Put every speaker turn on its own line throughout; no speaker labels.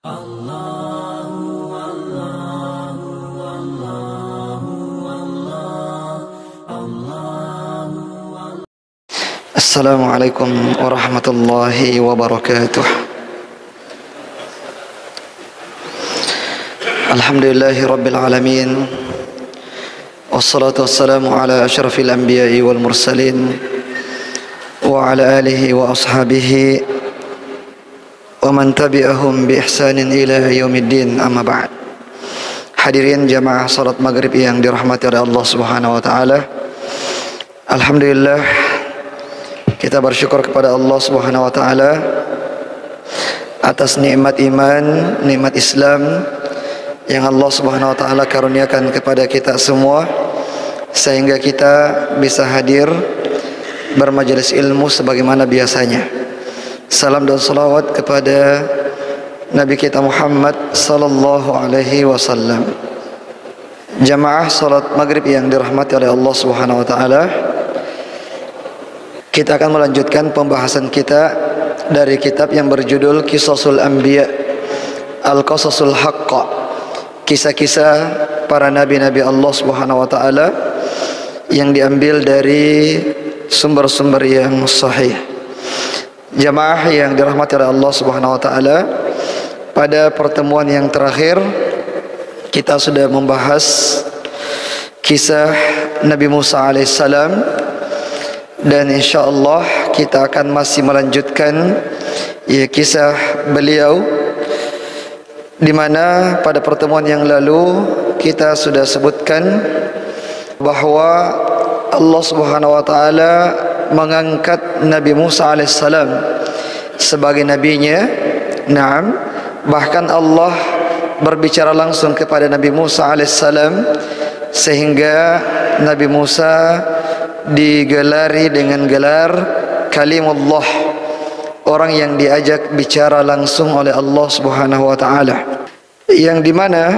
Assalamualaikum warahmatullahi wabarakatuh. Alhamdulillahi rabbil alamin. Wassalatu wassalamu ala asyrafil anbiya'i wal mursalin wa ala alihi wa ashabihi wa man tabi'ahum bi ihsanin ila yaumiddin, amma ba'd. Hadirin jamaah salat maghrib yang dirahmati oleh Allah Subhanahu wa taala. Alhamdulillah, kita bersyukur kepada Allah Subhanahu wa taala atas nikmat iman, nikmat Islam yang Allah Subhanahu wa taala karuniakan kepada kita semua, sehingga kita bisa hadir bermajelis ilmu sebagaimana biasanya. Salam dan salawat kepada Nabi kita Muhammad sallallahu alaihi wasallam. Jamaah salat maghrib yang dirahmati oleh Allah Subhanahu wa taala, kita akan melanjutkan pembahasan kita dari kitab yang berjudul Qisasul Anbiya Al-Qasasul Haqqa, kisah-kisah para nabi-nabi Allah Subhanahu wa taala yang diambil dari sumber-sumber yang sahih. Jamaah yang dirahmati oleh Allah Subhanahu wa taala, pada pertemuan yang terakhir kita sudah membahas kisah Nabi Musa alaihissalam, dan insyaallah kita akan masih melanjutkan kisah beliau, di mana pada pertemuan yang lalu kita sudah sebutkan bahwa Allah Subhanahu wa taala mengangkat Nabi Musa alaihissalam sebagai nabinya. Naam, bahkan Allah berbicara langsung kepada Nabi Musa alaihissalam sehingga Nabi Musa digelari dengan gelar Kalimullah, orang yang diajak bicara langsung oleh Allah Subhanahu wa taala, yang dimana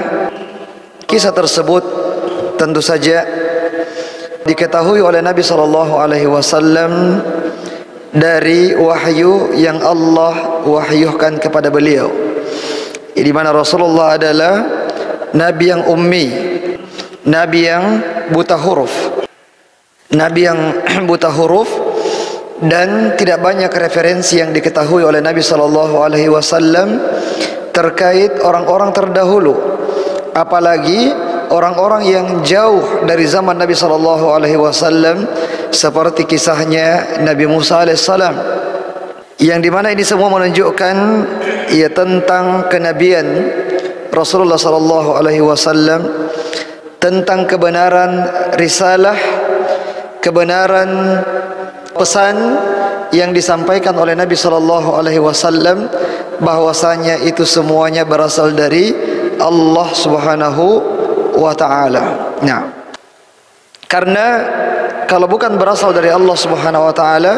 kisah tersebut tentu saja diketahui oleh Nabi SAW dari wahyu yang Allah wahyukan kepada beliau, di mana Rasulullah adalah Nabi yang ummi, Nabi yang buta huruf, Nabi yang buta huruf, dan tidak banyak referensi yang diketahui oleh Nabi SAW terkait orang-orang terdahulu, apalagi orang-orang yang jauh dari zaman Nabi SAW, seperti kisahnya Nabi Musa alaihissalam, yang dimana ini semua menunjukkan tentang kenabian Rasulullah SAW, tentang kebenaran risalah, kebenaran pesan yang disampaikan oleh Nabi SAW, bahwasanya itu semuanya berasal dari Allah Subhanahu wa ta'ala. Nah, karena kalau bukan berasal dari Allah Subhanahu wa ta'ala,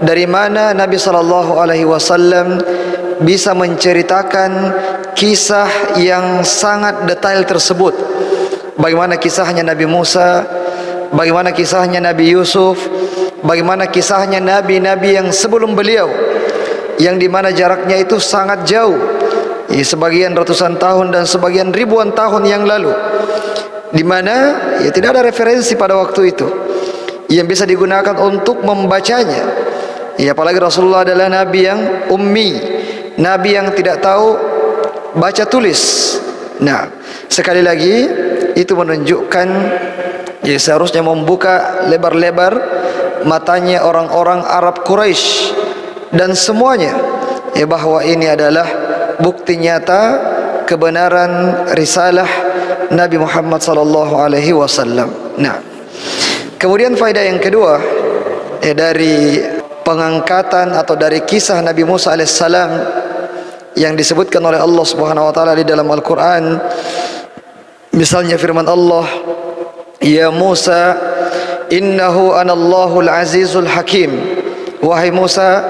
dari mana Nabi SAW bisa menceritakan kisah yang sangat detail tersebut? Bagaimana kisahnya Nabi Musa, bagaimana kisahnya Nabi Yusuf, bagaimana kisahnya nabi-nabi yang sebelum beliau, yang dimana jaraknya itu sangat jauh, sebagian ratusan tahun dan sebagian ribuan tahun yang lalu, di mana tidak ada referensi pada waktu itu yang bisa digunakan untuk membacanya. Apalagi Rasulullah adalah nabi yang ummi, nabi yang tidak tahu baca tulis. Nah, sekali lagi itu menunjukkan seharusnya membuka lebar-lebar matanya orang-orang Arab Quraisy dan semuanya, bahwa ini adalah bukti nyata kebenaran risalah Nabi Muhammad SAW. Nah, kemudian faedah yang kedua dari pengangkatan atau dari kisah Nabi Musa alaihissalam yang disebutkan oleh Allah Subhanahu wa taala di dalam Al-Qur'an, misalnya firman Allah, "Ya Musa, innahu anallahu al-azizul hakim." Wahai Musa,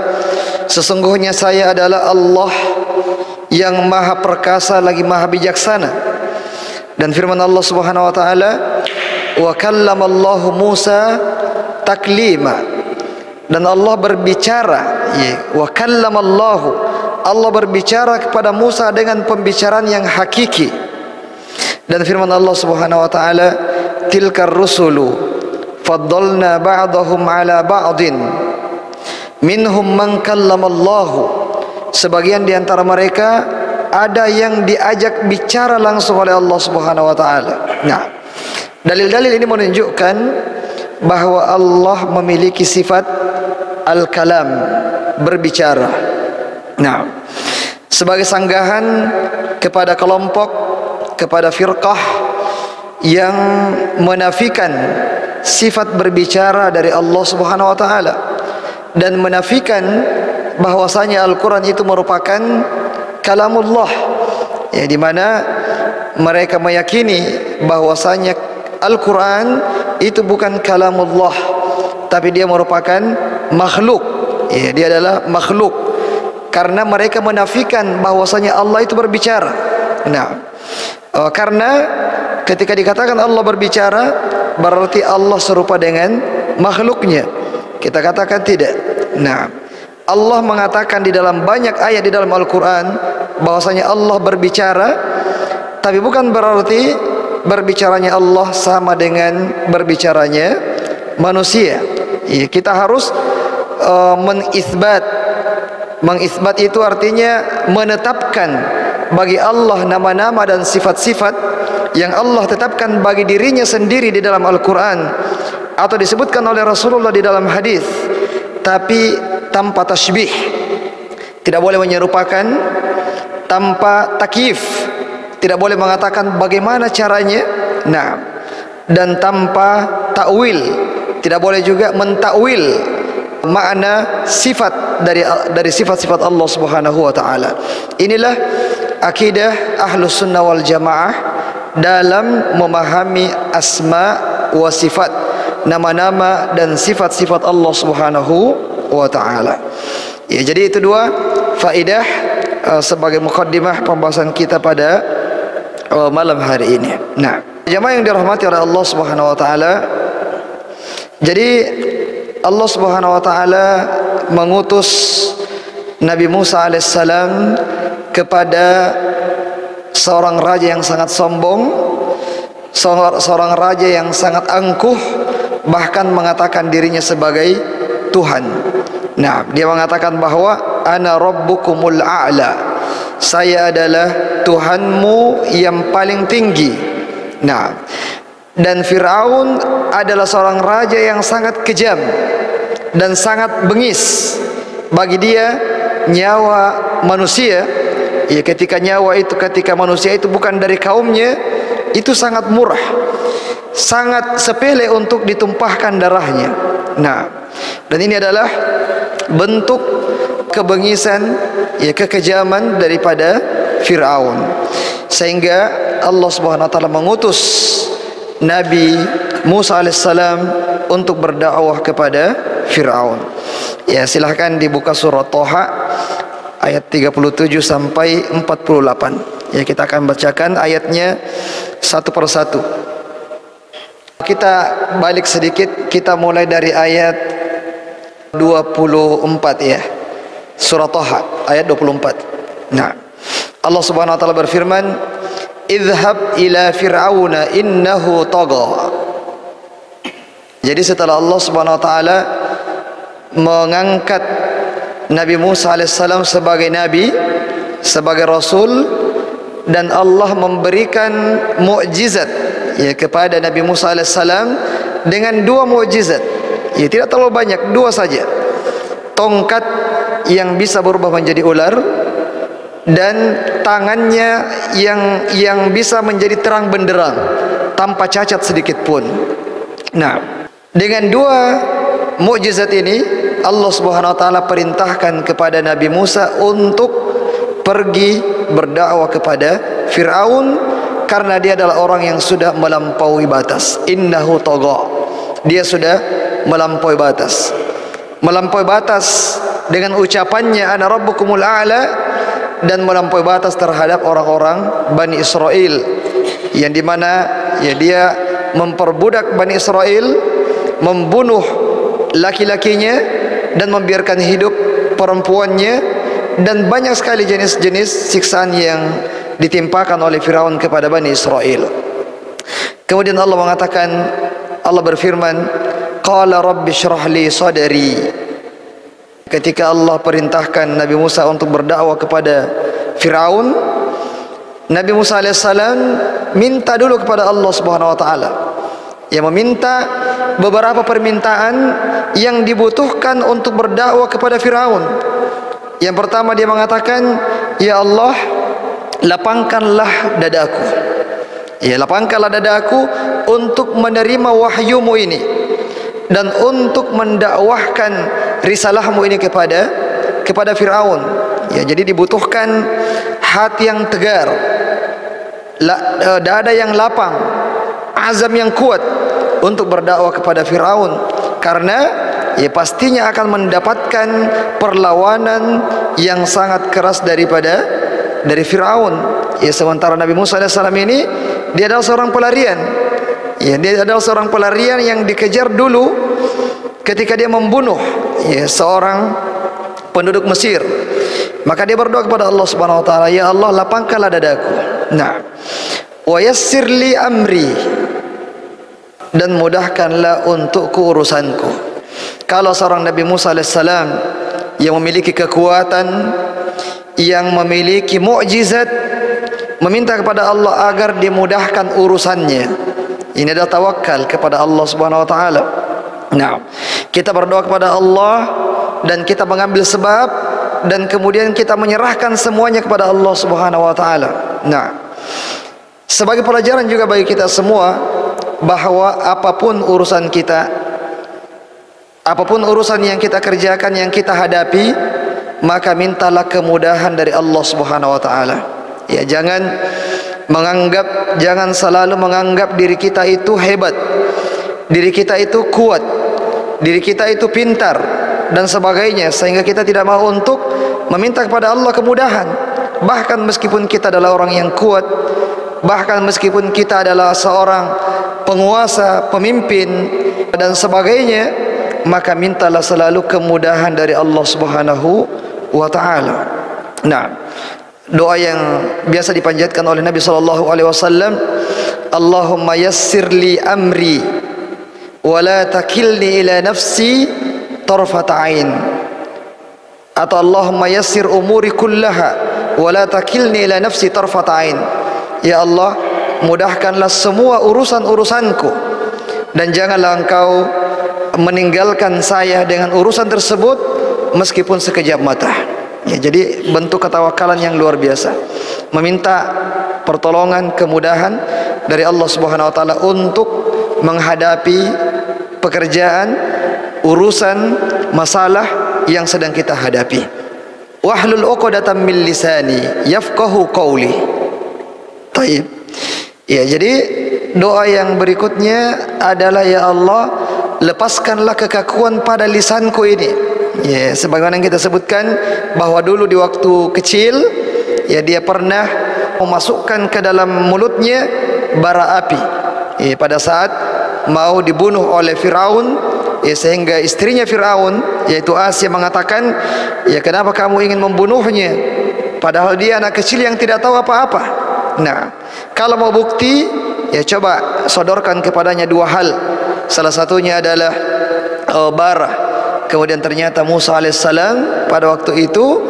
sesungguhnya saya adalah Allah yang maha perkasa lagi maha bijaksana. Dan firman Allah Subhanahu wa taala, "Wa kallamallahu Musa taklima." Dan Allah berbicara, wa kallamallahu, Allah berbicara kepada Musa dengan pembicaraan yang hakiki. Dan firman Allah Subhanahu wa taala, tilkar rusulu faddalna ba'dahum ala ba'din minhum man kallamallahu. Sebagian di antara mereka ada yang diajak bicara langsung oleh Allah Subhanahu wa taala. Nah, dalil-dalil ini menunjukkan bahwa Allah memiliki sifat al-kalam, berbicara. Nah, sebagai sanggahan kepada kelompok, kepada firqah yang menafikan sifat berbicara dari Allah Subhanahu wa taala dan menafikan bahwasanya Al-Quran itu merupakan kalamullah, ya, di mana mereka meyakini bahwasanya Al-Quran itu bukan kalamullah, tapi dia merupakan makhluk. Ya, dia adalah makhluk karena mereka menafikan bahwasanya Allah itu berbicara. Nah, karena ketika dikatakan Allah berbicara, berarti Allah serupa dengan makhluknya. Kita katakan tidak. Nah, Allah mengatakan di dalam banyak ayat di dalam Al-Quran bahwasanya Allah berbicara, tapi bukan berarti berbicaranya Allah sama dengan berbicaranya manusia. Ya, kita harus mengisbat. Mengisbat itu artinya menetapkan bagi Allah nama-nama dan sifat-sifat yang Allah tetapkan bagi dirinya sendiri di dalam Al-Quran atau disebutkan oleh Rasulullah di dalam hadis, tapi tanpa tasybih. Tidak boleh menyerupakan, tanpa takyif, tidak boleh mengatakan bagaimana caranya. Nah, dan tanpa takwil, tidak boleh juga mentakwil makna sifat dari sifat-sifat Allah Subhanahu wa taala. Inilah akidah Ahlus Sunnah wal Jamaah dalam memahami asma wa sifat, nama-nama dan sifat-sifat Allah Subhanahu wa taala. Ya, jadi itu dua faedah sebagai mukaddimah pembahasan kita pada malam hari ini. Nah, jamaah yang dirahmati oleh Allah Subhanahu wa taala, jadi Allah Subhanahu wa taala mengutus Nabi Musa alaihissalam kepada seorang raja yang sangat sombong, seorang raja yang sangat angkuh, bahkan mengatakan dirinya sebagai Tuhan. Nah, dia mengatakan bahwa ana rabbukumul a'la, saya adalah Tuhanmu yang paling tinggi. Nah, dan Fir'aun adalah seorang raja yang sangat kejam dan sangat bengis. Bagi dia nyawa manusia, ya, ketika manusia itu bukan dari kaumnya, itu sangat murah, sangat sepele untuk ditumpahkan darahnya. Nah, dan ini adalah bentuk kebengisan, ya, kekejaman daripada Fir'aun, sehingga Allah Subhanahu wa taala mengutus Nabi Musa alaihissalam untuk berdakwah kepada Fir'aun. Ya, silahkan dibuka surah Thaha ayat 37 sampai 48. Ya, kita akan bacakan ayatnya satu persatu. Kita balik sedikit, kita mulai dari ayat 24 ya. Surah Thaha ayat 24. Nah, Allah Subhanahu wa taala berfirman, "Idhhab ila fir'auna innahu tagha." Jadi setelah Allah Subhanahu wa taala mengangkat Nabi Musa alaihissalam sebagai nabi, sebagai rasul, dan Allah memberikan mukjizat, ya, kepada Nabi Musa alaihissalam dengan dua mukjizat. Ya, tidak terlalu banyak, dua saja. Tongkat yang bisa berubah menjadi ular, dan tangannya yang bisa menjadi terang benderang tanpa cacat sedikit pun. Nah, dengan dua mukjizat ini Allah Subhanahu wa taala perintahkan kepada Nabi Musa untuk pergi berdakwah kepada Fir'aun, karena dia adalah orang yang sudah melampaui batas. Innahu tagha, dia sudah melampaui batas. Melampaui batas dengan ucapannya ana rabbukumul a'la, dan melampaui batas terhadap orang-orang Bani Israel, yang dimana, ya, dia memperbudak Bani Israel, membunuh laki-lakinya dan membiarkan hidup perempuannya, dan banyak sekali jenis-jenis siksaan yang ditimpakan oleh Firaun kepada Bani Israel. Kemudian Allah mengatakan, Allah berfirman, qala rabbi syrah li sadri. Ketika Allah perintahkan Nabi Musa untuk berdakwah kepada Firaun, Nabi Musa alaihissalam minta dulu kepada Allah Subhanahu wa taala. Yang meminta beberapa permintaan yang dibutuhkan untuk berdakwah kepada Firaun. Yang pertama dia mengatakan, ya Allah, lapangkanlah dadaku. Ya, lapangkanlah dadaku untuk menerima wahyumu ini dan untuk mendakwahkan risalahmu ini kepada Firaun. Ya, jadi dibutuhkan hati yang tegar, dada yang lapang, azam yang kuat untuk berdakwah kepada Firaun, karena ya pastinya akan mendapatkan perlawanan yang sangat keras dari Firaun. Ya, sementara Nabi Musa AS ini dia adalah seorang pelarian. Ya, dia adalah seorang pelarian yang dikejar dulu ketika dia membunuh ya seorang penduduk Mesir. Maka dia berdoa kepada Allah Subhanahu wa taala, ya Allah, lapangkanlah dadaku. Nah, wa yassir li amri, dan mudahkanlah untukku urusanku. Kalau seorang Nabi Musa alaihissalam yang memiliki kekuatan, yang memiliki mukjizat, meminta kepada Allah agar dimudahkan urusannya, ini adalah tawakal kepada Allah Subhanahu wa taala. Nah, kita berdoa kepada Allah dan kita mengambil sebab dan kemudian kita menyerahkan semuanya kepada Allah Subhanahu wa taala. Nah, sebagai pelajaran juga bagi kita semua bahwa apapun urusan kita, apapun urusan yang kita kerjakan, yang kita hadapi, maka mintalah kemudahan dari Allah Subhanahu wa taala. Ya, jangan selalu menganggap diri kita itu hebat, diri kita itu kuat, diri kita itu pintar dan sebagainya, sehingga kita tidak mau untuk meminta kepada Allah kemudahan. Bahkan meskipun kita adalah orang yang kuat, bahkan meskipun kita adalah seorang penguasa, pemimpin dan sebagainya, maka mintalah selalu kemudahan dari Allah Subhanahu wa taala. Nah, doa yang biasa dipanjatkan oleh Nabi sallallahu alaihi wasallam, Allahumma yassir li amri wa la takilni ila nafsi tarfata ain, atau Allahumma yassir umuri kullaha wa la takilni ila nafsi tarfata ain. Ya Allah, mudahkanlah semua urusan-urusanku dan janganlah Engkau meninggalkan saya dengan urusan tersebut meskipun sekejap mata. Ya, jadi bentuk ketawakalan yang luar biasa, meminta pertolongan, kemudahan dari Allah Subhanahu wa taala untuk menghadapi pekerjaan, urusan, masalah yang sedang kita hadapi. Wahlul 'uqdatam min lisani yafqahu qawli. Taib. Ya, jadi doa yang berikutnya adalah, ya Allah, lepaskanlah kekakuan pada lisanku ini. Ya, sebagaimana yang kita sebutkan bahwa dulu di waktu kecil, ya, dia pernah memasukkan ke dalam mulutnya bara api. Ya, pada saat mau dibunuh oleh Firaun, ya, sehingga istrinya Firaun, yaitu Asia, mengatakan, ya, kenapa kamu ingin membunuhnya padahal dia anak kecil yang tidak tahu apa-apa. Nah, kalau mau bukti, ya, coba sodorkan kepadanya dua hal. Salah satunya adalah bara. Kemudian ternyata Musa alaihissalam pada waktu itu,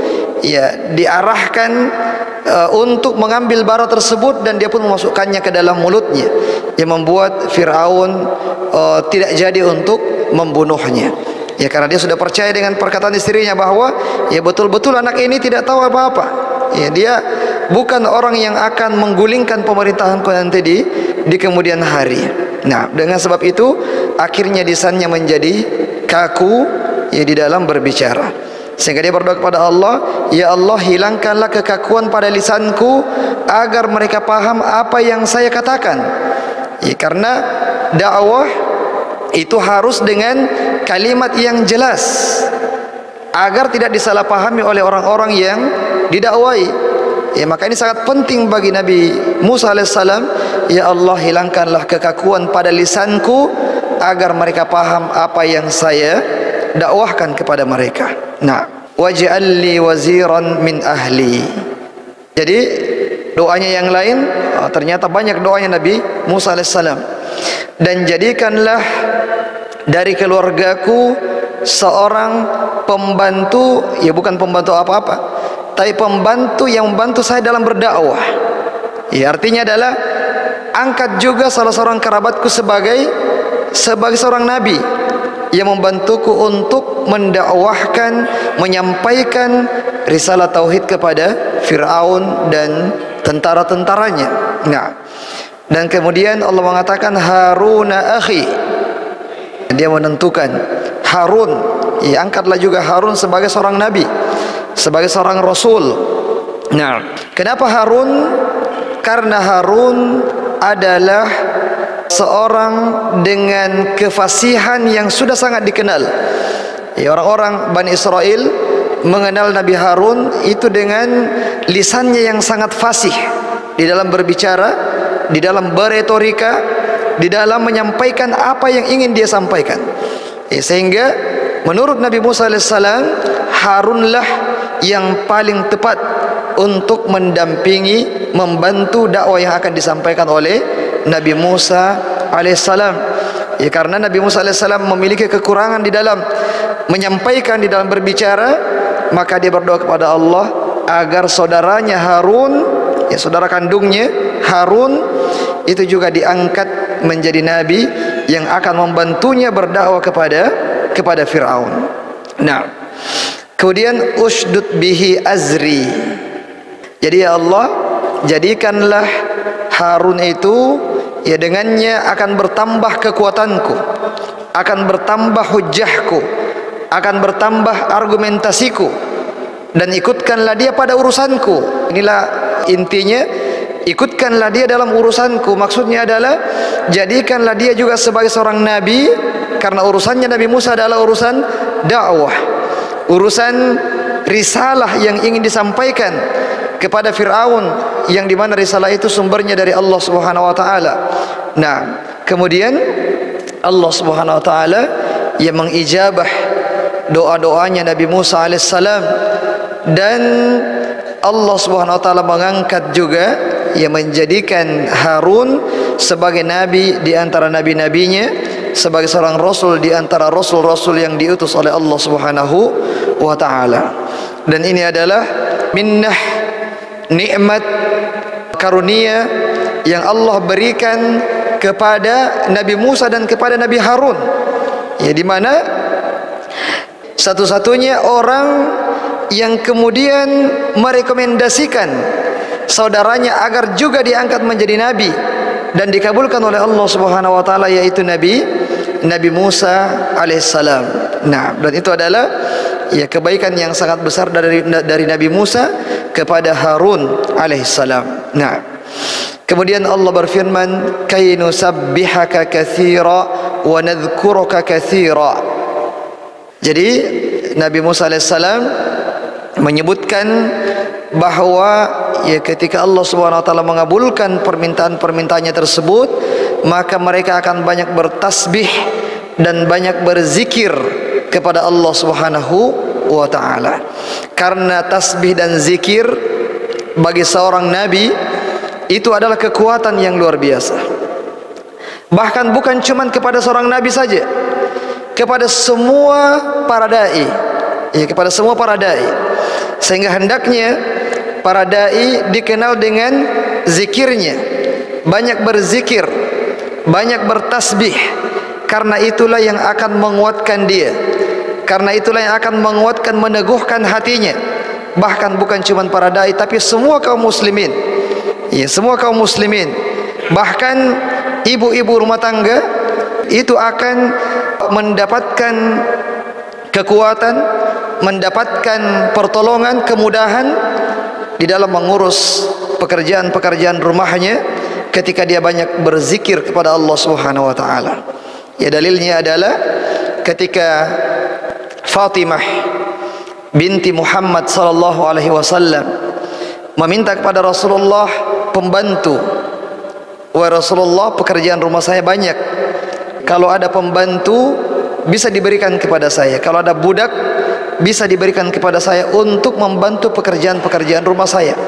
ya, diarahkan untuk mengambil bara tersebut dan dia pun memasukkannya ke dalam mulutnya, yang membuat Firaun tidak jadi untuk membunuhnya. Ya, karena dia sudah percaya dengan perkataan istrinya bahwa, ya, betul-betul anak ini tidak tahu apa-apa. Ya, dia bukan orang yang akan menggulingkan pemerintahanku nanti di kemudian hari. Nah, dengan sebab itu akhirnya lisannya menjadi kaku, ya, di dalam berbicara, sehingga dia berdoa kepada Allah, ya Allah, hilangkanlah kekakuan pada lisanku agar mereka paham apa yang saya katakan. Ya, karena dakwah itu harus dengan kalimat yang jelas agar tidak disalahpahami oleh orang-orang yang didakwai. Ya, maka ini sangat penting bagi Nabi Musa alaihissalam. Ya Allah, hilangkanlah kekakuan pada lisanku agar mereka paham apa yang saya dakwahkan kepada mereka. Nah, waj'al li waziran min ahli. Jadi doanya yang lain ternyata banyak doanya Nabi Musa alaihissalam. Dan jadikanlah dari keluargaku seorang pembantu, ya bukan pembantu apa-apa, tapi pembantu yang membantu saya dalam berdakwah. Ya artinya adalah angkat juga salah seorang kerabatku sebagai seorang nabi yang membantuku untuk mendakwahkan, menyampaikan risalah tauhid kepada Fir'aun dan tentara-tentaranya. Nah, dan kemudian Allah mengatakan Haruna akhi. Dia menentukan Harun, ya angkatlah juga Harun sebagai seorang nabi, sebagai seorang rasul. Nah, kenapa Harun? Karena Harun adalah seorang dengan kefasihan yang sudah sangat dikenal. Ya, orang-orang Bani Israel mengenal Nabi Harun itu dengan lisannya yang sangat fasih di dalam berbicara, di dalam beretorika, di dalam menyampaikan apa yang ingin dia sampaikan. Ya, sehingga menurut Nabi Musa alaihissalam, Harunlah yang paling tepat untuk mendampingi, membantu dakwah yang akan disampaikan oleh Nabi Musa alaihissalam. Ya, karena Nabi Musa alaihissalam memiliki kekurangan di dalam menyampaikan, di dalam berbicara, maka dia berdoa kepada Allah agar saudaranya Harun, ya saudara kandungnya Harun, itu juga diangkat menjadi nabi yang akan membantunya berdakwah kepada Fir'aun. Nah, kemudian ushdud bihi azri. Jadi ya Allah, jadikanlah Harun itu, ya dengannya akan bertambah kekuatanku, akan bertambah hujjahku, akan bertambah argumentasiku, dan ikutkanlah dia pada urusanku. Inilah intinya, ikutkanlah dia dalam urusanku. Maksudnya adalah jadikanlah dia juga sebagai seorang nabi, karena urusannya Nabi Musa adalah urusan dakwah, urusan risalah yang ingin disampaikan kepada Fir'aun, yang dimana risalah itu sumbernya dari Allah Subhanahu wa taala. Nah, kemudian Allah Subhanahu wa taala yang mengijabah doa-doanya Nabi Musa alaihissalam, dan Allah Subhanahu wa taala mengangkat juga, yang menjadikan Harun sebagai nabi di antara nabi-nabinya, sebagai seorang rasul di antara rasul-rasul yang diutus oleh Allah Subhanahu wa taala. Dan ini adalah minnah, nikmat, karunia yang Allah berikan kepada Nabi Musa dan kepada Nabi Harun, ya di mana satu-satunya orang yang kemudian merekomendasikan saudaranya agar juga diangkat menjadi nabi dan dikabulkan oleh Allah Subhanahu wa taala, yaitu Nabi Musa alaihissalam. Nah, dan itu adalah ya kebaikan yang sangat besar dari Nabi Musa kepada Harun alaihissalam. Nah, kemudian Allah berfirman, "Kay nusabbihaka katsira wa nadhkuruka katsira." Jadi Nabi Musa alaihissalam menyebutkan bahwa ya ketika Allah Subhanahu wa taala mengabulkan permintaan-permintaannya tersebut, maka mereka akan banyak bertasbih dan banyak berzikir kepada Allah Subhanahu wa taala. Karena tasbih dan zikir bagi seorang nabi itu adalah kekuatan yang luar biasa. Bahkan bukan cuma kepada seorang nabi saja, kepada semua para dai, ya kepada semua para dai. Sehingga hendaknya para dai dikenal dengan zikirnya, banyak berzikir, banyak bertasbih, karena itulah yang akan menguatkan dia, karena itulah yang akan menguatkan, meneguhkan hatinya. Bahkan bukan cuma para dai, tapi semua kaum muslimin, ya semua kaum muslimin, bahkan ibu-ibu rumah tangga itu akan mendapatkan kekuatan, mendapatkan pertolongan, kemudahan di dalam mengurus pekerjaan-pekerjaan rumahnya ketika dia banyak berzikir kepada Allah Subhanahu wa taala. Ya dalilnya adalah ketika Fatimah binti Muhammad sallallahu alaihi wasallam meminta kepada Rasulullah pembantu. Wahai Rasulullah, pekerjaan rumah saya banyak. Kalau ada pembantu bisa diberikan kepada saya. Kalau ada budak bisa diberikan kepada saya untuk membantu pekerjaan-pekerjaan rumah saya.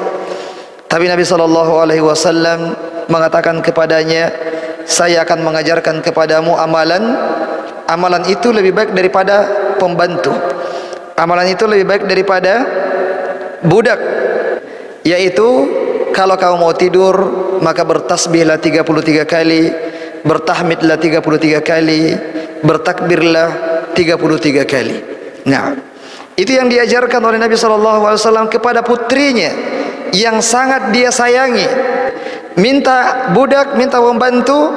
Tapi Nabi SAW mengatakan kepadanya, saya akan mengajarkan kepadamu amalan. Amalan itu lebih baik daripada pembantu. Amalan itu lebih baik daripada budak. Yaitu kalau kamu mau tidur, maka bertasbihlah 33 kali, bertahmidlah 33 kali, bertakbirlah 33 kali. Nah, itu yang diajarkan oleh Nabi SAW kepada putrinya yang sangat dia sayangi. Minta budak, minta pembantu,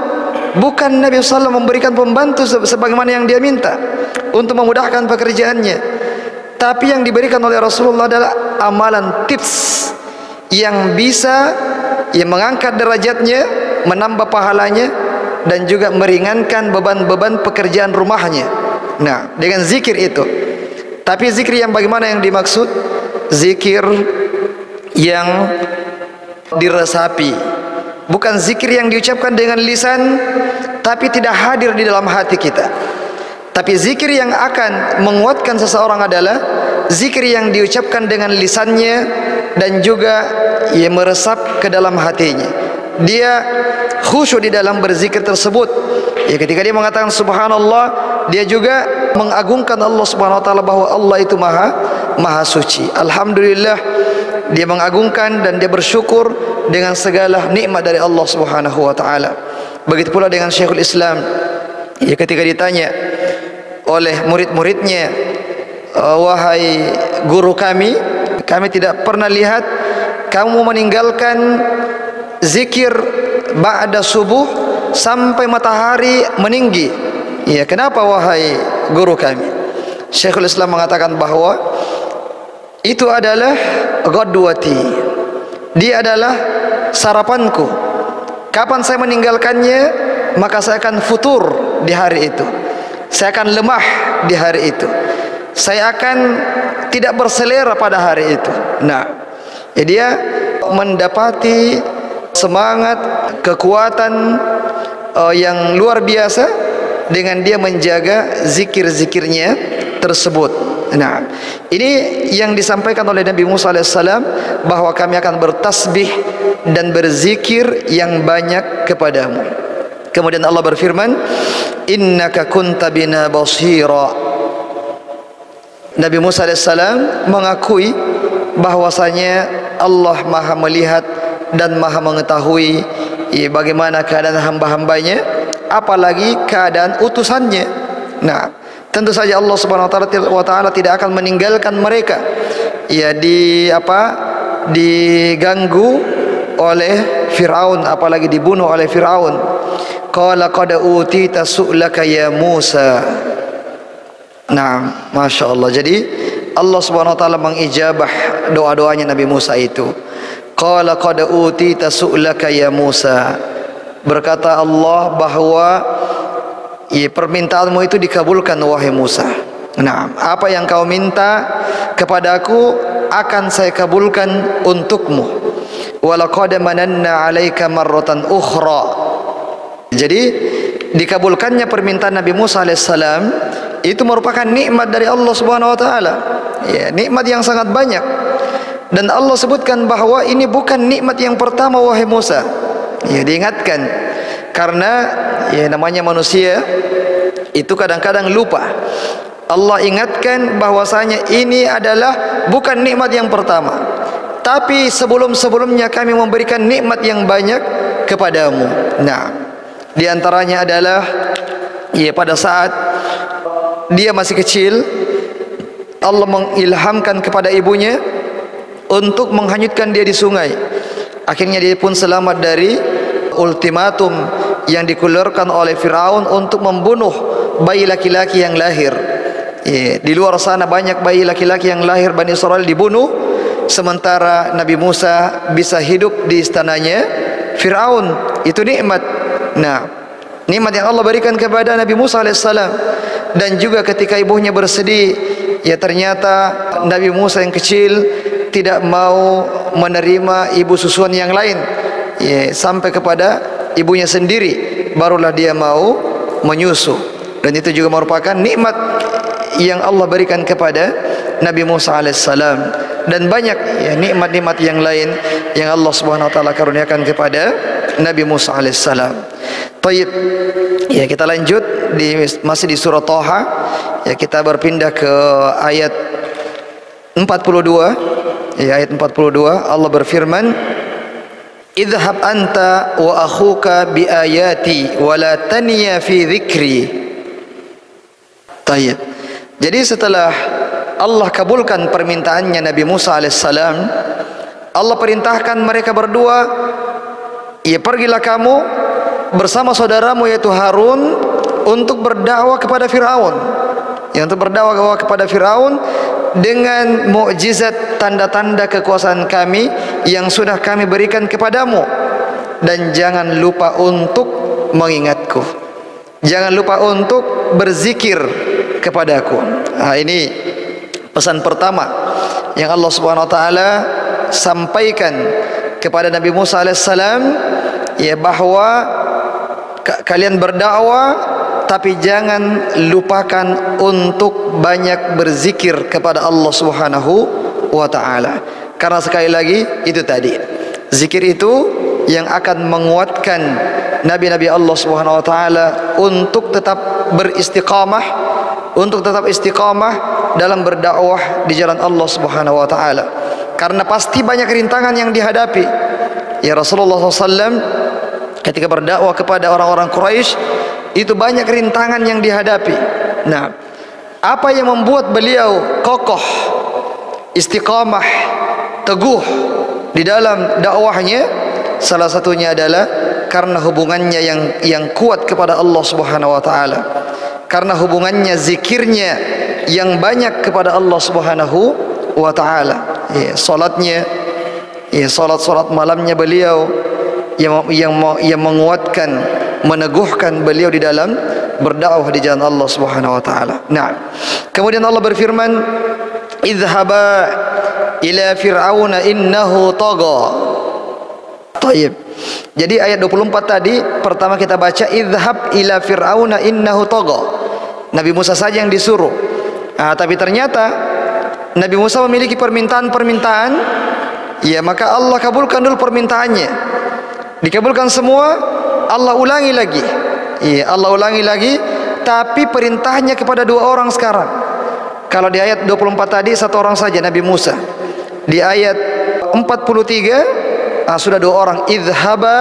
bukan Nabi SAW memberikan pembantu sebagaimana yang dia minta untuk memudahkan pekerjaannya, tapi yang diberikan oleh Rasulullah adalah amalan, tips yang bisa mengangkat derajatnya, menambah pahalanya, dan juga meringankan beban-beban pekerjaan rumahnya. Nah, dengan zikir itu. Tapi zikir yang bagaimana yang dimaksud? Zikir yang diresapi, bukan zikir yang diucapkan dengan lisan tapi tidak hadir di dalam hati kita. Tapi zikir yang akan menguatkan seseorang adalah zikir yang diucapkan dengan lisannya dan juga ia meresap ke dalam hatinya. Dia khusyuk di dalam berzikir tersebut. Ya, ketika dia mengatakan subhanallah, dia juga mengagungkan Allah Subhanahu wa taala bahwa Allah itu maha suci. Alhamdulillah, dia mengagungkan dan dia bersyukur dengan segala nikmat dari Allah Subhanahu wa taala. Begitu pula dengan Syekhul Islam. Ya, ketika ditanya oleh murid-muridnya, wahai guru kami tidak pernah lihat kamu meninggalkan zikir ba'da subuh sampai matahari meninggi. Ya, kenapa wahai guru kami? Syekhul Islam mengatakan bahwa itu adalah ghadwati, dia adalah sarapanku. Kapan saya meninggalkannya, maka saya akan futur di hari itu, saya akan lemah di hari itu, saya akan tidak berselera pada hari itu. Nah, ya, dia mendapati semangat, kekuatan yang luar biasa dengan dia menjaga zikir-zikirnya tersebut. Nah, ini yang disampaikan oleh Nabi Musa alaihissalam, bahwa kami akan bertasbih dan berzikir yang banyak kepadamu. Kemudian Allah berfirman, innaka kunta bina basira. Nabi Musa alaihissalam mengakui bahwasanya Allah maha melihat dan maha mengetahui bagaimana keadaan hamba-hambanya, apalagi keadaan utusannya. Nah, tentu saja Allah Subhanahu wa taala tidak akan meninggalkan mereka ya diganggu oleh Firaun, apalagi dibunuh oleh Firaun. Qala qad utita su'laka ya Musa. Nah, Masya Allah. Jadi Allah Subhanahu wa taala mengijabah doa-doanya Nabi Musa itu. Qala qad utita su'laka ya Musa. Berkata Allah bahwa permintaanmu itu dikabulkan wahai Musa. Nah, apa yang kau minta kepadaku akan saya kabulkan untukmu. Walaqad mananna 'alaika marratan ukhra. Jadi dikabulkannya permintaan Nabi Musa alaihissalam itu merupakan nikmat dari Allah Subhanahu wa taala. Ya, nikmat yang sangat banyak. Dan Allah sebutkan bahwa ini bukan nikmat yang pertama wahai Musa. Ya, diingatkan karena ya namanya manusia itu kadang-kadang lupa. Allah ingatkan bahwasanya ini adalah bukan nikmat yang pertama, tapi sebelum-sebelumnya kami memberikan nikmat yang banyak kepadamu. Nah, di antaranya adalah ya pada saat dia masih kecil, Allah mengilhamkan kepada ibunya untuk menghanyutkan dia di sungai. Akhirnya dia pun selamat dari ultimatum yang dikeluarkan oleh Firaun untuk membunuh bayi laki-laki yang lahir. Di luar sana banyak bayi laki-laki yang lahir Bani Israel dibunuh, sementara Nabi Musa bisa hidup di istananya Firaun. Itu nikmat. Nah, nikmat yang Allah berikan kepada Nabi Musa alaihissalam. Dan juga ketika ibunya bersedih, ya ternyata Nabi Musa yang kecil tidak mau menerima ibu susuan yang lain, ya, sampai kepada ibunya sendiri barulah dia mau menyusu. Dan itu juga merupakan nikmat yang Allah berikan kepada Nabi Musa alaihissalam, dan banyak ya nikmat-nikmat yang lain yang Allah Subhanahu wa taala karuniakan kepada Nabi Musa alaihissalam. Baik, ya kita lanjut masih di surah Thaha. Ya kita berpindah ke ayat 42. Ya ayat 42 Allah berfirman, "Idhhab anta wa akhuka bi ayati wa la taniya fi dzikri." Baik. Jadi setelah Allah kabulkan permintaannya Nabi Musa alaihissalam, Allah perintahkan mereka berdua, ya pergilah kamu bersama saudaramu yaitu Harun untuk berdakwah kepada Firaun. Yang untuk berdakwah kepada Firaun dengan mukjizat tanda-tanda kekuasaan kami yang sudah kami berikan kepadamu, dan jangan lupa untuk mengingatku. Jangan lupa untuk berzikir kepadaku. Nah, ini pesan pertama yang Allah Subhanahu wa taala sampaikan kepada Nabi Musa alaihissalam, ya bahwa kalian berdakwah tapi jangan lupakan untuk banyak berzikir kepada Allah Subhanahu wa taala. Karena sekali lagi itu tadi, zikir itu yang akan menguatkan nabi-nabi Allah Subhanahu wa taala untuk tetap beristiqamah, untuk tetap istiqamah dalam berdakwah di jalan Allah Subhanahu wa taala. Karena pasti banyak rintangan yang dihadapi. Ya Rasulullah SAW ketika berdakwah kepada orang-orang Quraisy itu banyak rintangan yang dihadapi. Nah, apa yang membuat beliau kokoh, istiqamah, teguh di dalam dakwahnya? Salah satunya adalah karena hubungannya yang kuat kepada Allah Subhanahu wa taala. Karena hubungannya, zikirnya yang banyak kepada Allah Subhanahu wa taala. Ya, salatnya, ya salat malamnya beliau yang menguatkan, meneguhkan beliau di dalam berdakwah di jalan Allah Subhanahu wa taala. Nah, kemudian Allah berfirman, "Idhhaba ila fir'auna innahu tagha." Baik. Jadi ayat 24 tadi pertama kita baca idhhab ila fir'auna innahu tagha. Nabi Musa saja yang disuruh. Nah, tapi ternyata Nabi Musa memiliki permintaan-permintaan, ya maka Allah kabulkan dulu permintaannya. Dikabulkan semua, Allah ulangi lagi. Iya, Allah ulangi lagi, tapi perintahnya kepada dua orang sekarang. Kalau di ayat 24 tadi satu orang saja, Nabi Musa. Di ayat 43 sudah dua orang. Idhhaba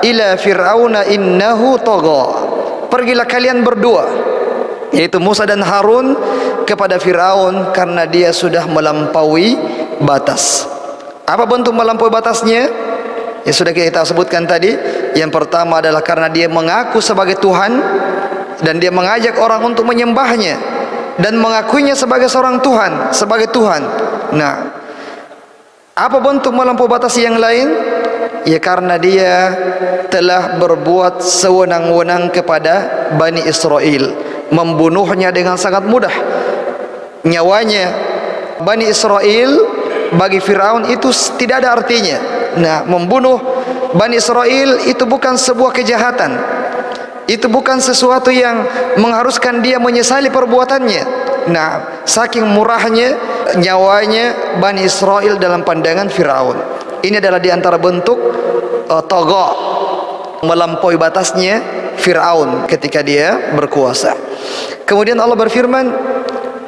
ila fir'auna innahu tagha. Pergilah kalian berdua, yaitu Musa dan Harun, kepada Firaun karena dia sudah melampaui batas. Apa bentuk melampaui batasnya? Ya sudah kita sebutkan tadi. Yang pertama adalah karena dia mengaku sebagai Tuhan dan dia mengajak orang untuk menyembahnya dan mengakuinya sebagai seorang Tuhan, sebagai Tuhan. Nah, apa bentuk melampaui batas yang lain? Ya karena dia telah berbuat sewenang-wenang kepada Bani Israel, membunuhnya dengan sangat mudah. Nyawanya Bani Israel bagi Firaun itu tidak ada artinya. Nah, membunuh Bani Israel itu bukan sebuah kejahatan. Itu bukan sesuatu yang mengharuskan dia menyesali perbuatannya. Nah, saking murahnya nyawanya Bani Israel dalam pandangan Firaun. Ini adalah di antara bentuk tagha, melampaui batasnya Firaun ketika dia berkuasa. Kemudian Allah berfirman,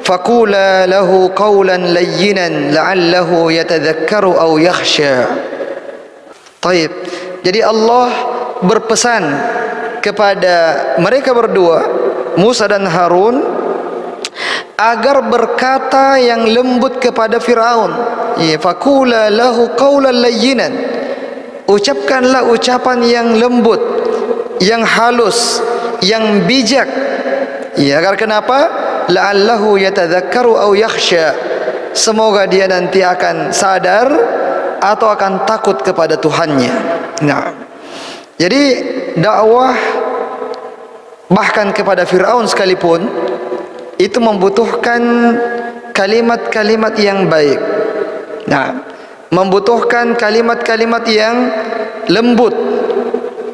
"Faqula lahu qawlan layyinan la'allahu yatadhakkaru aw yakhsha." Baik. Jadi Allah berpesan kepada mereka berdua, Musa dan Harun, agar berkata yang lembut kepada Firaun. Ya, faqula lahu qawlan layyinan. Ucapkanlah ucapan yang lembut, yang halus, yang bijak. Ya, agar kenapa? La'allahu yatadhakkaru aw yakhsha. Semoga dia nanti akan sadar atau akan takut kepada Tuhannya. Nah, jadi dakwah bahkan kepada Firaun sekalipun itu membutuhkan kalimat-kalimat yang baik. Nah, membutuhkan kalimat-kalimat yang lembut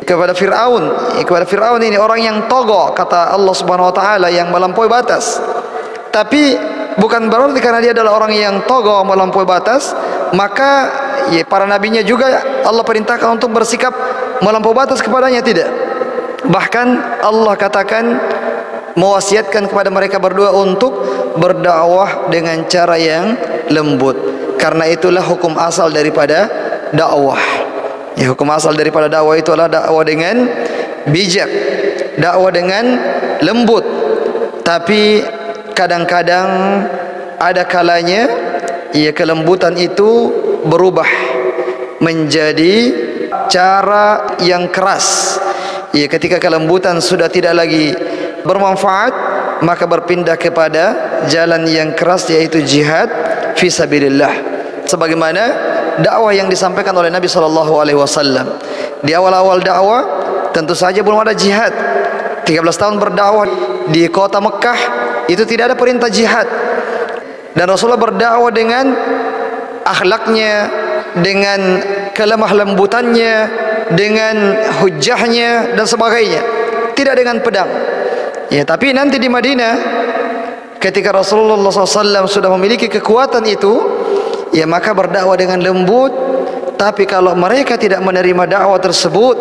kepada Firaun. Kepada Firaun ini orang yang tagha, kata Allah Subhanahu wa taala, yang melampaui batas. Tapi bukan berarti karena dia adalah orang yang togo melampaui batas, maka ya, para nabinya juga Allah perintahkan untuk bersikap melampaui batas kepadanya, tidak. Bahkan Allah katakan, mewasiatkan kepada mereka berdua untuk berdakwah dengan cara yang lembut. Karena itulah hukum asal daripada dakwah. Ya, hukum asal daripada dakwah itu adalah dakwah dengan bijak, dakwah dengan lembut. Tapi kadang-kadang ada kalanya ya kelembutan itu berubah menjadi cara yang keras. Ya, ketika kelembutan sudah tidak lagi bermanfaat, maka berpindah kepada jalan yang keras, yaitu jihad fi sabilillah. Sebagaimana dakwah yang disampaikan oleh Nabi SAW. Di awal-awal dakwah tentu saja belum ada jihad. 13 tahun berdakwah di kota Mekah, itu tidak ada perintah jihad. Dan Rasulullah berdakwah dengan akhlaknya, dengan kelemah lembutannya, dengan hujahnya dan sebagainya, tidak dengan pedang. Ya, tapi nanti di Madinah ketika Rasulullah SAW sudah memiliki kekuatan itu, ya maka berdakwah dengan lembut. Tapi kalau mereka tidak menerima dakwah tersebut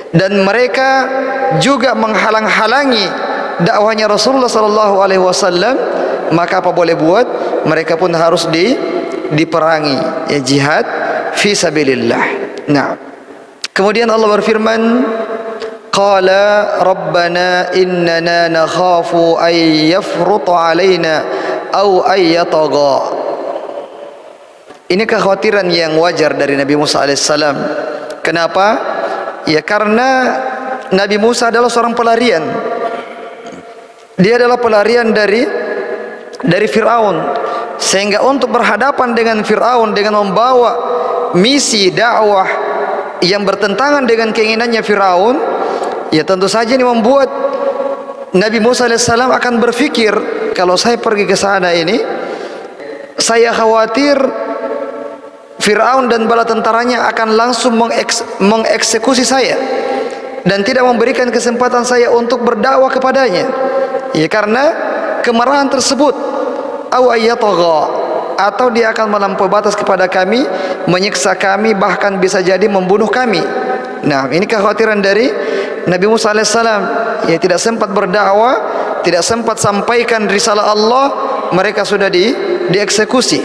dan mereka juga menghalang-halangi dakwahnya Rasulullah SAW, maka apa boleh buat? Mereka pun harus diperangi, ya, jihad fi sabilillah. Nah, kemudian Allah berfirman, qala rabbana innana nakhafu ay yafruta alaina aw ay yatagha. Ini kekhawatiran yang wajar dari Nabi Musa alaihissalam. Kenapa? Ya karena Nabi Musa adalah seorang pelarian. Dia adalah pelarian dari Fir'aun. Sehingga untuk berhadapan dengan Fir'aun dengan membawa misi dakwah yang bertentangan dengan keinginannya Fir'aun, ya tentu saja ini membuat Nabi Musa alaihissalam akan berpikir, kalau saya pergi ke sana ini, saya khawatir Fir'aun dan bala tentaranya akan langsung mengeksekusi saya dan tidak memberikan kesempatan saya untuk berdakwah kepadanya. Ya karena kemarahan tersebut, atau dia akan melampaui batas kepada kami, menyiksa kami, bahkan bisa jadi membunuh kami. Nah, ini kekhawatiran dari Nabi Musa alaihissalam. Ya, tidak sempat berdakwah, tidak sempat sampaikan risalah Allah, mereka sudah dieksekusi.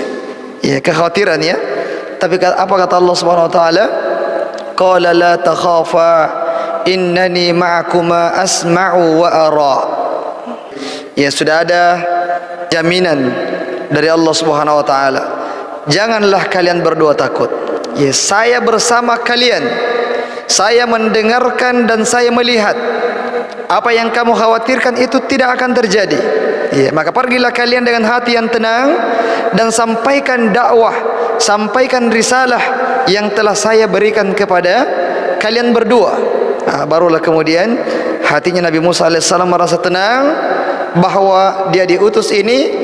Ya, kekhawatiran ya. Tapi apa kata Allah Subhanahu wa taala? Qala la takhafa innani ma'akuma asma'u wa ara. Ya, sudah ada jaminan dari Allah Subhanahu wa taala. Janganlah kalian berdua takut. Ya, saya bersama kalian. Saya mendengarkan dan saya melihat. Apa yang kamu khawatirkan itu tidak akan terjadi. Ya, maka pergilah kalian dengan hati yang tenang dan sampaikan dakwah, sampaikan risalah yang telah saya berikan kepada kalian berdua. Nah, barulah kemudian hatinya Nabi Musa alaihissalam merasa tenang bahwa dia diutus ini,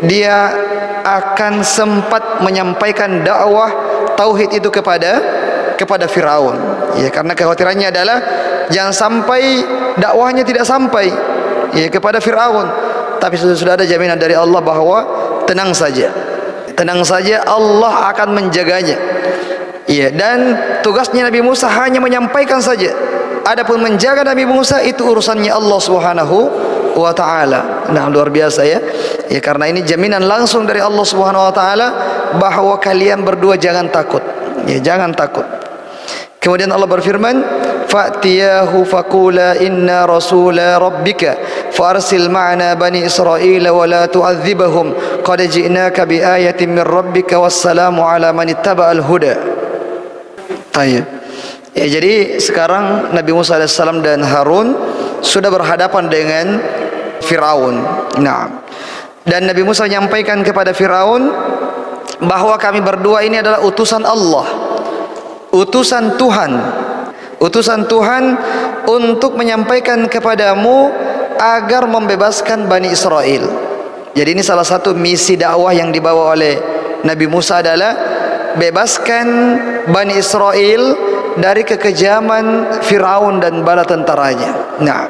dia akan sempat menyampaikan dakwah tauhid itu kepada Firaun. Ya, karena kekhawatirannya adalah jangan sampai dakwahnya tidak sampai ya kepada Firaun. Tapi sudah ada jaminan dari Allah bahwa tenang saja, Allah akan menjaganya. Ya, dan tugasnya Nabi Musa hanya menyampaikan saja. Adapun menjaga Nabi Musa itu urusannya Allah Subhanahu wa taala. Nah, luar biasa ya. Ya, karena ini jaminan langsung dari Allah Subhanahu wa taala bahwa kalian berdua jangan takut. Ya, jangan takut. Kemudian Allah berfirman, fa'tiyahu faqula inna rasula rabbika farsil ma'ana bani Israila wa la tu'adzibahum qad ji'naka bi ayatin min rabbika wassalamu ala man ittaba'al huda. Baik. Ya, jadi sekarang Nabi Musa alaihissalam dan Harun sudah berhadapan dengan Firaun. Nah, dan Nabi Musa menyampaikan kepada Firaun bahwa kami berdua ini adalah utusan Allah, utusan Tuhan untuk menyampaikan kepadamu agar membebaskan Bani Israel. Jadi ini salah satu misi dakwah yang dibawa oleh Nabi Musa adalah bebaskan Bani Israel dari kekejaman Firaun dan bala tentaranya. Nah,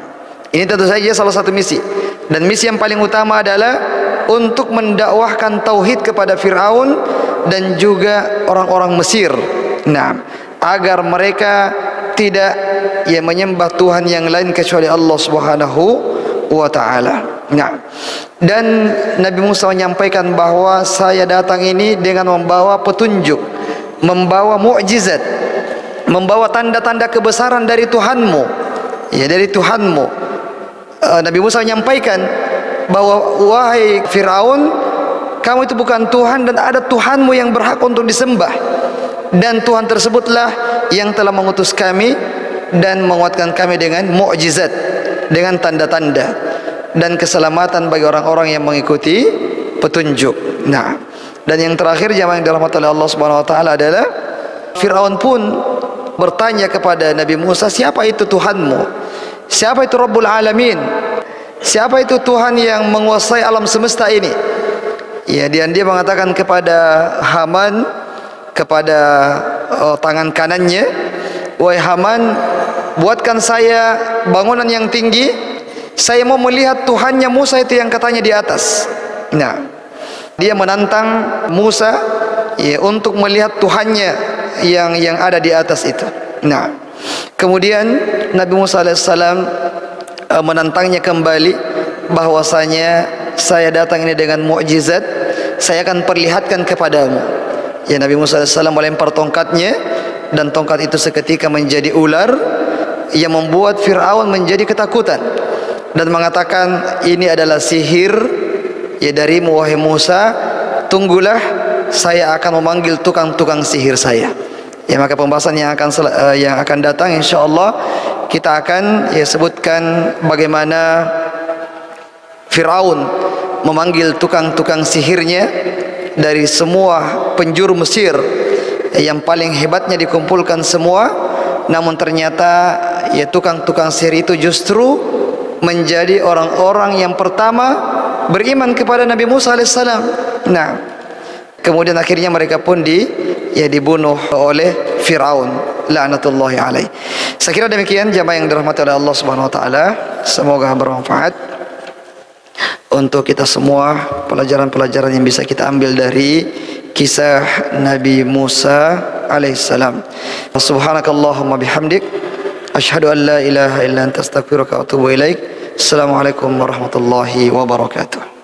ini tentu saja salah satu misi. Dan misi yang paling utama adalah untuk mendakwahkan tauhid kepada Fir'aun dan juga orang-orang Mesir. Nah, agar mereka tidak menyembah Tuhan yang lain kecuali Allah Subhanahu wa taala. Nah, dan Nabi Musa menyampaikan bahwa saya datang ini dengan membawa petunjuk, membawa mukjizat, membawa tanda-tanda kebesaran dari Tuhanmu. Dari Tuhanmu. Nabi Musa menyampaikan bahwa wahai Fir'aun, kamu itu bukan Tuhan dan ada Tuhanmu yang berhak untuk disembah. Dan Tuhan tersebutlah yang telah mengutus kami dan menguatkan kami dengan mukjizat, dengan tanda-tanda dan keselamatan bagi orang-orang yang mengikuti petunjuk. Nah, dan yang terakhir jamaah yang dirahmati oleh Allah Subhanahu wa taala adalah Firaun pun bertanya kepada Nabi Musa, siapa itu Tuhanmu? Siapa itu Rabbul Alamin? Siapa itu Tuhan yang menguasai alam semesta ini? Dan dia mengatakan kepada Haman, kepada tangan kanannya, wahai Haman, buatkan saya bangunan yang tinggi, saya mau melihat Tuhannya Musa itu yang katanya di atas. Nah, dia menantang Musa untuk melihat Tuhannya yang ada di atas itu. Nah, kemudian Nabi Musa alaihissalam menantangnya kembali bahwasanya saya datang ini dengan mukjizat, saya akan perlihatkan kepadamu. Nabi Musa alaihissalam melempar tongkatnya dan tongkat itu seketika menjadi ular yang membuat Fir'aun menjadi ketakutan dan mengatakan, ini adalah sihir darimu wahai Musa, tunggulah saya akan memanggil tukang-tukang sihir saya. Maka pembahasan yang akan datang insyaallah kita akan sebutkan bagaimana Fir'aun memanggil tukang-tukang sihirnya dari semua penjuru Mesir. Yang paling hebatnya dikumpulkan semua, namun ternyata tukang-tukang sihir itu justru menjadi orang-orang yang pertama beriman kepada Nabi Musa alaihissalam. Nah, kemudian akhirnya mereka pun dibunuh oleh Fir'aun la'natullahi alaih. Saya kira demikian jamaah yang dirahmati oleh Allah Subhanahu wa taala. Semoga bermanfaat untuk kita semua, pelajaran-pelajaran yang bisa kita ambil dari kisah Nabi Musa alaihissalam. Subhanakallahumma bihamdik, asyhadu an la ilaha illa anta astaghfiruka wa atubu ilaik. Assalamualaikum warahmatullahi wabarakatuh.